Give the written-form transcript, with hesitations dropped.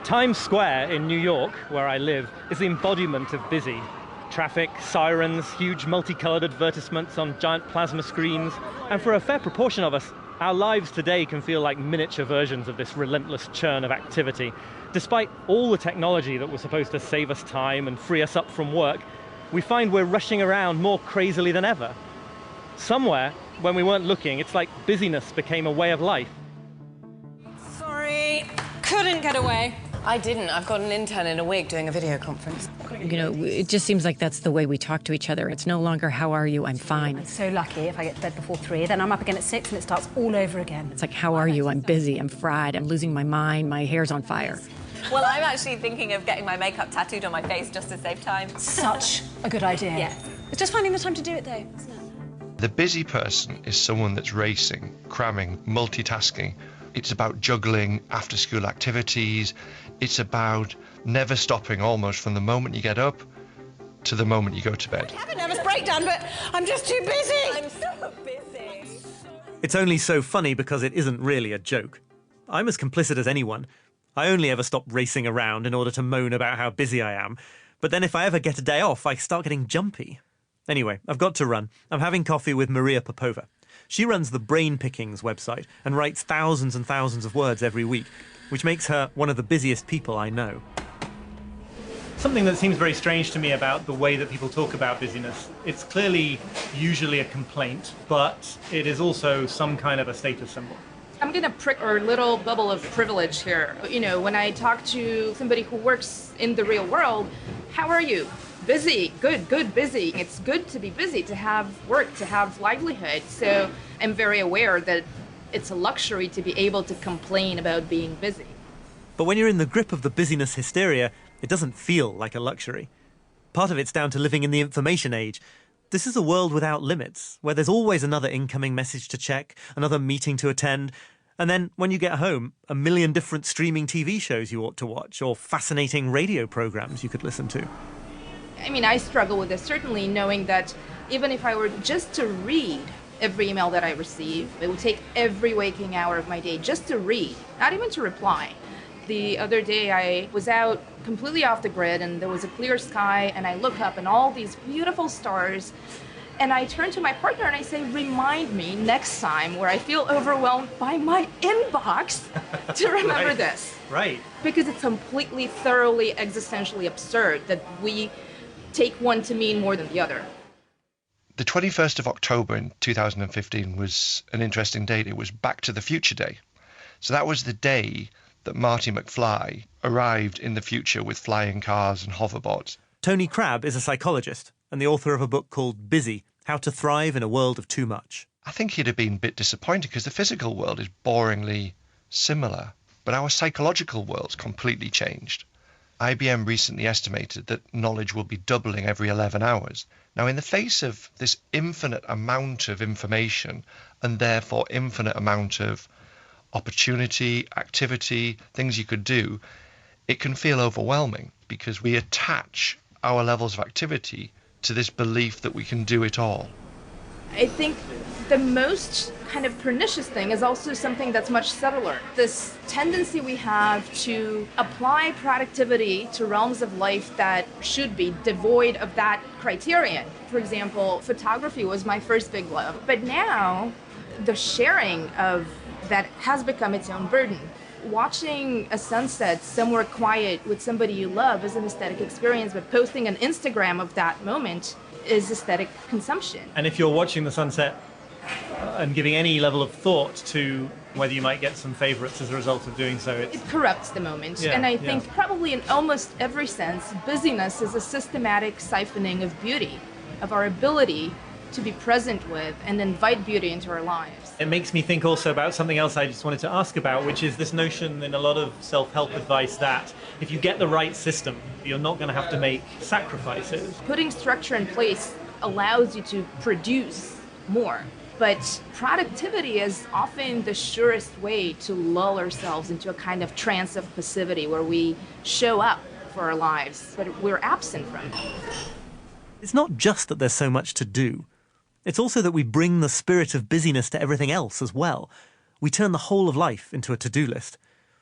Times Square in New York, where I live, is the embodiment of busy. Traffic, sirens, huge multicolored advertisements on giant plasma screens, and for a fair proportion of us, our lives today can feel like miniature versions of this relentless churn of activity. Despite all the technology that was supposed to save us time and free us up from work, we find we're rushing around more crazily than ever. Somewhere, when we weren't looking, it's like busyness became a way of life. Sorry, couldn't get away. I didn't. I've got an intern in a wig doing a video conference. You know, it just seems like that's the way we talk to each other. It's no longer, how are you? I'm fine. I'm so lucky if I get to bed before 3, then I'm up again at 6 and it starts all over again. It's like, how are you? I'm busy, I'm fried, I'm losing my mind, my hair's on fire. Well, I'm actually thinking of getting my makeup tattooed on my face just to save time. Such a good idea. Yeah. It's just finding the time to do it, though, isn't it? The busy person is someone that's racing, cramming, multitasking. It's about juggling after-school activities. It's about never stopping almost from the moment you get up to the moment you go to bed. I have a nervous breakdown, but I'm just too busy. I'm so busy. It's only so funny because it isn't really a joke. I'm as complicit as anyone. I only ever stop racing around in order to moan about how busy I am. But then if I ever get a day off, I start getting jumpy. Anyway, I've got to run. I'm having coffee with Maria Popova. She runs the Brain Pickings website and writes thousands and thousands of words every week, which makes her one of the busiest people I know. Something that seems very strange to me about the way that people talk about busyness, it's clearly usually a complaint, but it is also some kind of a status symbol. I'm going to prick our little bubble of privilege here. You know, when I talk to somebody who works in the real world, how are you? Busy, good, busy. It's good to be busy, to have work, to have livelihood. So I'm very aware that it's a luxury to be able to complain about being busy. But when you're in the grip of the busyness hysteria, it doesn't feel like a luxury. Part of it's down to living in the information age. This is a world without limits, where there's always another incoming message to check, another meeting to attend, and then when you get home, a million different streaming TV shows you ought to watch, or fascinating radio programs you could listen to. I mean, I struggle with this, certainly knowing that even if I were just to read every email that I receive, it would take every waking hour of my day just to read, not even to reply. The other day I was out completely off the grid and there was a clear sky and I look up and all these beautiful stars and I turn to my partner and I say, remind me next time where I feel overwhelmed by my inbox to remember Right. this. Right. Because it's completely, thoroughly, existentially absurd that we take one to mean more than the other. The 21st of October in 2015 was an interesting date. It was Back to the Future Day. So that was the day that Marty McFly arrived in the future with flying cars and hoverboards. Tony Crabb is a psychologist and the author of a book called Busy, How to Thrive in a World of Too Much. I think he'd have been a bit disappointed because the physical world is boringly similar, but our psychological world's completely changed. IBM recently estimated that knowledge will be doubling every 11 hours. Now, in the face of this infinite amount of information and therefore infinite amount of opportunity, activity, things you could do, it can feel overwhelming because we attach our levels of activity to this belief that we can do it all. I think the most kind of pernicious thing is also something that's much subtler. This tendency we have to apply productivity to realms of life that should be devoid of that criterion. For example, photography was my first big love, but now the sharing of that has become its own burden. Watching a sunset somewhere quiet with somebody you love is an aesthetic experience, but posting an Instagram of that moment is aesthetic consumption. And if you're watching the sunset and giving any level of thought to whether you might get some favorites as a result of doing so, It corrupts the moment. Yeah, and I yeah. think probably in almost every sense, busyness is a systematic siphoning of beauty, of our ability to be present with and invite beauty into our lives. It makes me think also about something else I just wanted to ask about, which is this notion in a lot of self-help advice that if you get the right system, you're not going to have to make sacrifices. Putting structure in place allows you to produce more. But productivity is often the surest way to lull ourselves into a kind of trance of passivity where we show up for our lives, but we're absent from it. It's not just that there's so much to do. It's also that we bring the spirit of busyness to everything else as well. We turn the whole of life into a to-do list.